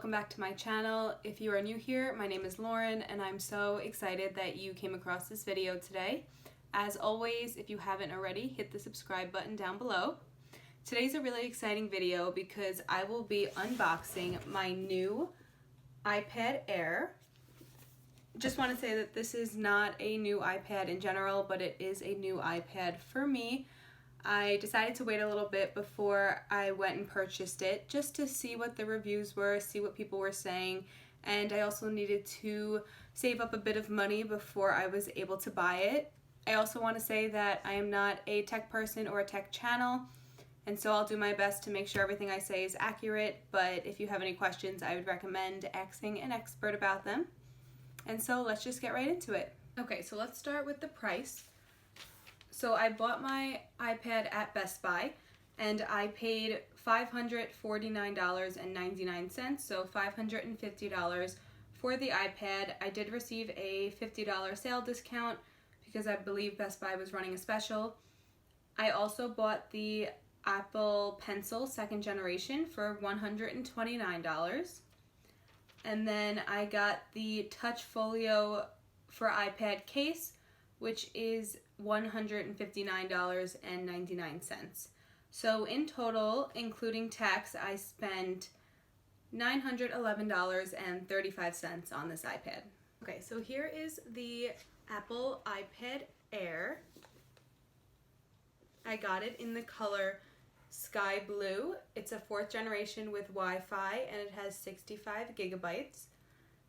welcome back to my channel. If you are new here, my name is Lauren and I'm so excited that you came across this video today. As always, if you haven't already, hit the subscribe button down below. Today's a really exciting video because I will be unboxing my new iPad Air. Just want to say that this is not a new iPad in general, but it is a new iPad for me. I decided to wait a little bit before I went and purchased it just to see what the reviews were, see what people were saying, and I also needed to save up a bit of money before I was able to buy it. I also want to say that I am not a tech person or a tech channel, and so I'll do my best to make sure everything I say is accurate, but if you have any questions, I would recommend asking an expert about them. And so let's just get right into it. Okay, so let's start with the price. So I bought my iPad at Best Buy and I paid $549.99, so $550 for the iPad. I did receive a $50 sale discount because I believe Best Buy was running a special. I also bought the Apple Pencil 2nd generation for $129. And then I got the Touch Folio for iPad case, which is $159.99. So in total, including tax, I spent $911.35 on this iPad. Okay, so here is the Apple iPad Air. I got it in the color Sky Blue. It's a 4th generation with Wi-Fi and it has 65 gigabytes.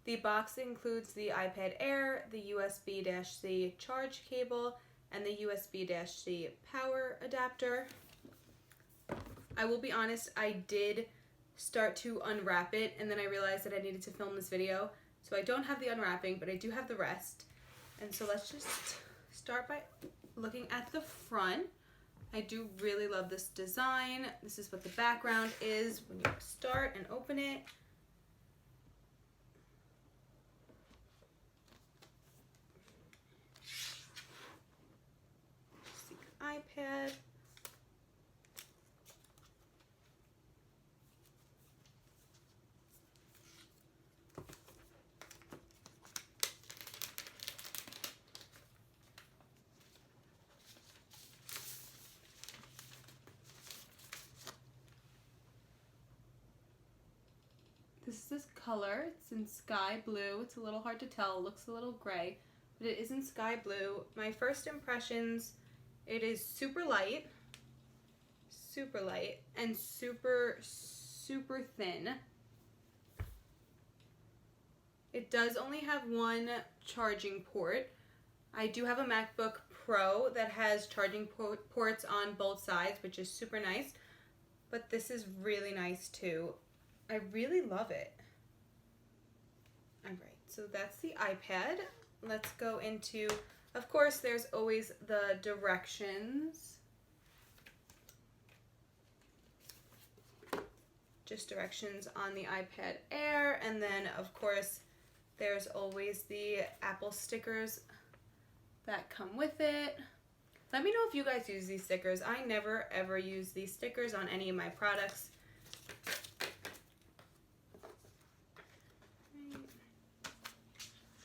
The box includes the iPad Air, the USB-C charge cable, and the USB-C power adapter. I will be honest, I did start to unwrap it and then I realized that I needed to film this video. So I don't have the unwrapping, but I do have the rest. And so let's just start by looking at the front. I do really love this design. This is what the background is when you start and open it. iPad. This is this color. It's in sky blue. It's a little hard to tell. It looks a little gray, but it is in sky blue. My first impressions, it is super light, and super thin. It does only have one charging port. I do have a MacBook Pro that has charging ports on both sides, which is super nice, but this is really nice too. I really love it. All right, so that's the iPad. Let's go into, of course, there's always the directions. Just directions on the iPad Air, and then of course there's always the Apple stickers that come with it. Let me know if you guys use these stickers. I never ever use these stickers on any of my products.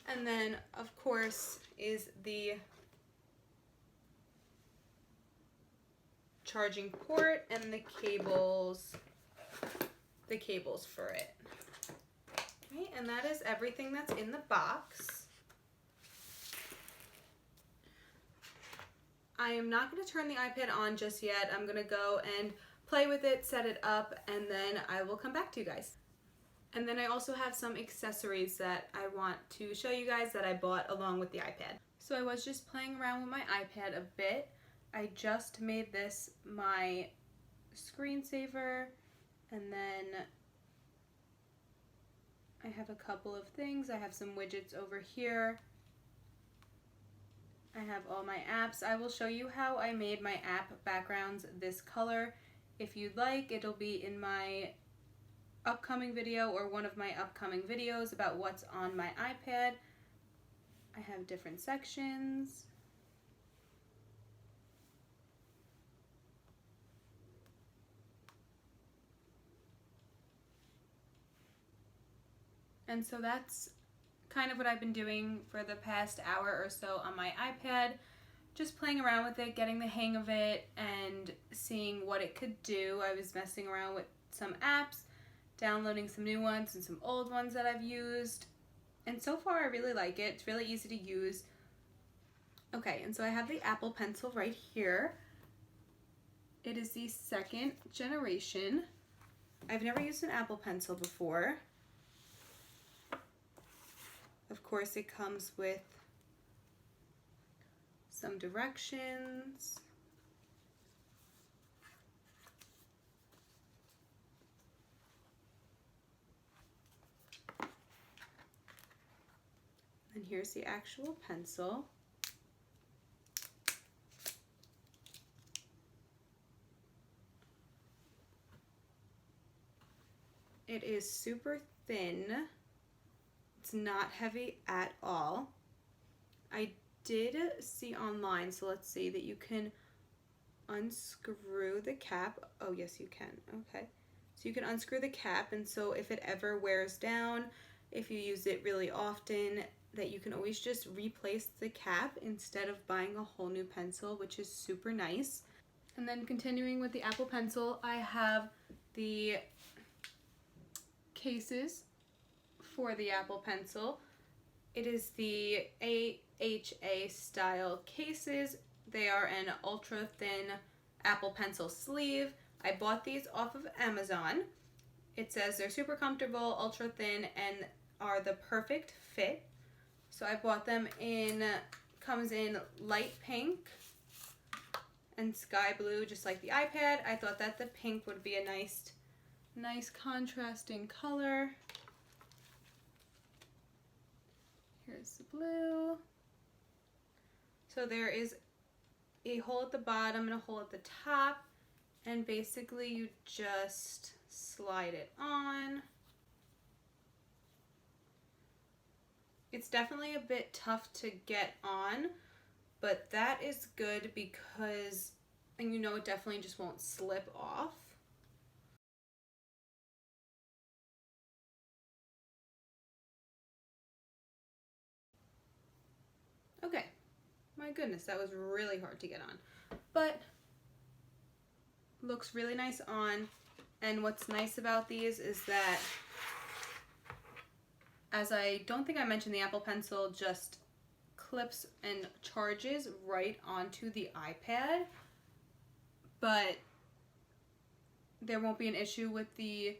And then of course is the charging port and the cables for it. Okay, and that is everything that's in the box. I am not going to turn the iPad on just yet. I'm going to go and play with it, set it up, and then I will come back to you guys. And then I also have some accessories that I want to show you guys that I bought along with the iPad. So I was just playing around with my iPad a bit. I just made this my screensaver, and then I have a couple of things. I have some widgets over here. I have all my apps. I will show you how I made my app backgrounds this color. If you'd like, it'll be in my upcoming video or one of my upcoming videos about what's on my iPad. I have different sections. And so that's kind of what I've been doing for the past hour or so on my iPad, just playing around with it, getting the hang of it, and seeing what it could do. I was messing around with some apps, downloading some new ones and some old ones that I've used, and so far I really like it. It's really easy to use. Okay, and so I have the Apple Pencil right here. It is the 2nd generation. I've never used an Apple Pencil before. Of course, it comes with some directions. And here's the actual pencil. It is super thin. It's not heavy at all. I did see online, so let's see, that you can unscrew the cap. Oh, yes, you can. Okay. So you can unscrew the cap, and so if it ever wears down, if you use it really often, that you can always just replace the cap instead of buying a whole new pencil, which is super nice. And then continuing with the Apple Pencil, I have the cases for the Apple Pencil. It is the AHA style cases. They are an ultra thin Apple Pencil sleeve. I bought these off of Amazon. It says they're super comfortable, ultra thin, and are the perfect fit. So I bought them comes in light pink and sky blue, just like the iPad. I thought that the pink would be a nice contrasting color. Here's the blue. So there is a hole at the bottom and a hole at the top, and basically you just slide it on. It's definitely a bit tough to get on, but that is good because, and you know, it definitely just won't slip off. Okay, my goodness, that was really hard to get on, but looks really nice on. And what's nice about these is that, as I don't think I mentioned, the Apple Pencil just clips and charges right onto the iPad, but there won't be an issue with the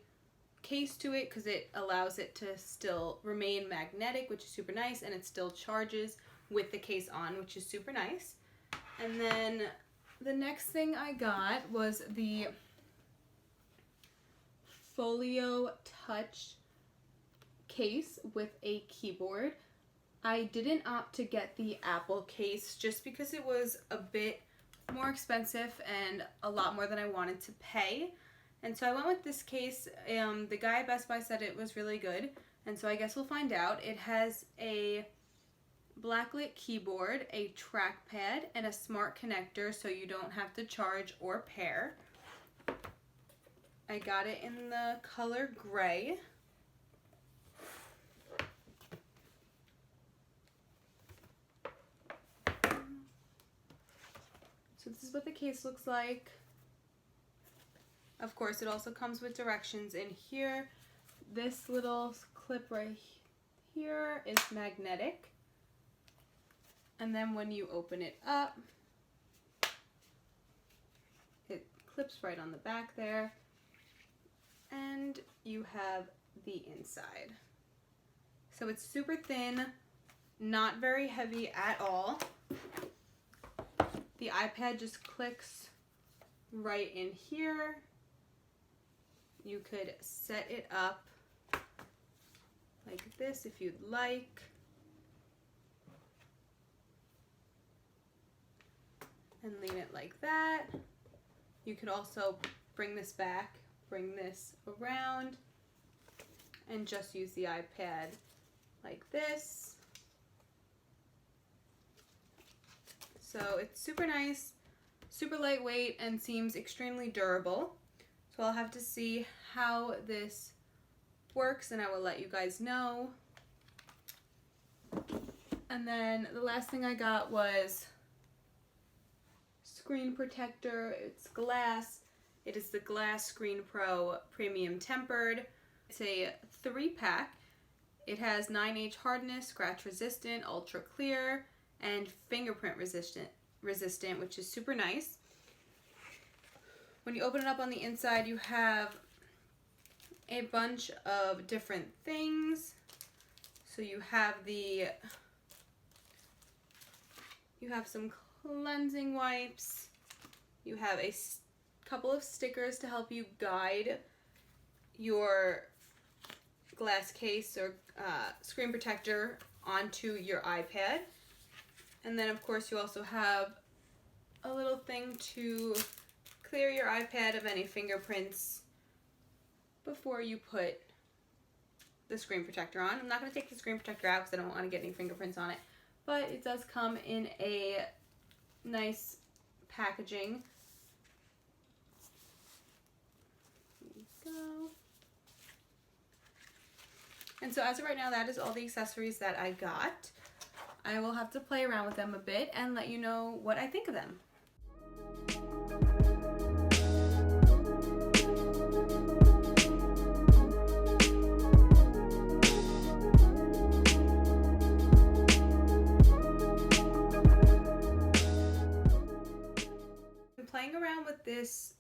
case to it because it allows it to still remain magnetic, which is super nice, and it still charges with the case on, which is super nice. And then the next thing I got was the Folio Touch case with a keyboard. I didn't opt to get the Apple case just because it was a bit more expensive and a lot more than I wanted to pay. And so I went with this case. The guy at Best Buy said it was really good, and so I guess we'll find out. It has a blacklit keyboard, a trackpad, and a smart connector so you don't have to charge or pair. I got it in the color gray. So this is what the case looks like. Of course, it also comes with directions in here. This little clip right here is magnetic. And then when you open it up, it clips right on the back there. And you have the inside. So it's super thin, not very heavy at all. The iPad just clicks right in here. You could set it up like this if you'd like. And lean it like that. You could also bring this back, bring this around, and just use the iPad like this. So it's super nice, super lightweight, and seems extremely durable. So I'll have to see how this works, and I will let you guys know. And then the last thing I got was screen protector. It's glass. It is the Glass Screen Pro Premium Tempered. It's a 3-pack. It has 9H hardness, scratch resistant, ultra clear, and fingerprint resistant, which is super nice. When you open it up on the inside, you have a bunch of different things. So you have some cleansing wipes. You have a couple of stickers to help you guide your glass case or screen protector onto your iPad. And then of course you also have a little thing to clear your iPad of any fingerprints before you put the screen protector on. I'm not going to take the screen protector out because I don't want to get any fingerprints on it, but it does come in a nice packaging. There you go. And so as of right now, that is all the accessories that I got. I will have to play around with them a bit and let you know what I think of them. I'm playing around with this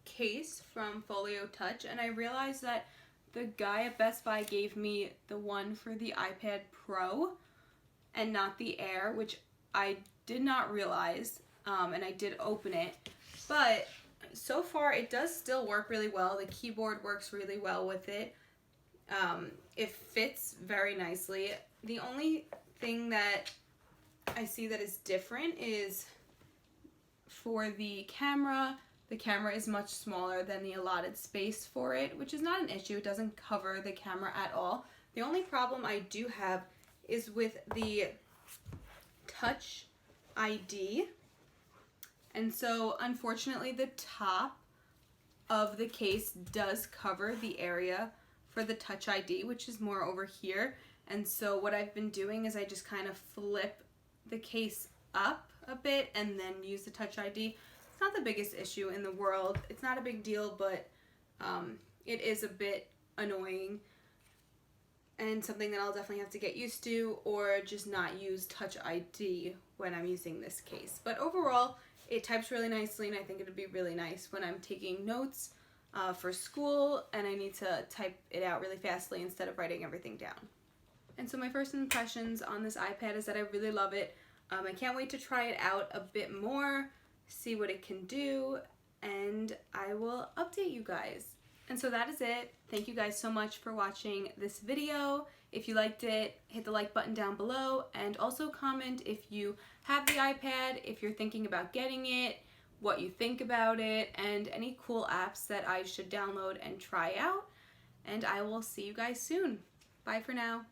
case from Folio Touch, and I realized that the guy at Best Buy gave me the one for the iPad Pro and not the Air, which I did not realize, and I did open it. But so far it does still work really well. The keyboard works really well with it. It fits very nicely. The only thing that I see that is different is for the camera. The camera is much smaller than the allotted space for it, which is not an issue. It doesn't cover the camera at all. The only problem I do have is with the Touch ID. And so unfortunately the top of the case does cover the area for the Touch ID, which is more over here. And so what I've been doing is I just kind of flip the case up a bit and then use the Touch ID. It's not the biggest issue in the world. It's not a big deal, but it is a bit annoying and something that I'll definitely have to get used to, or just not use Touch ID when I'm using this case. But overall, it types really nicely, and I think it'll be really nice when I'm taking notes for school and I need to type it out really fastly instead of writing everything down. And so my first impressions on this iPad is that I really love it. I can't wait to try it out a bit more, see what it can do, and I will update you guys. And so that is it. Thank you guys so much for watching this video. If you liked it, hit the like button down below, and also comment if you have the iPad, if you're thinking about getting it, what you think about it, and any cool apps that I should download and try out. And I will see you guys soon. Bye for now.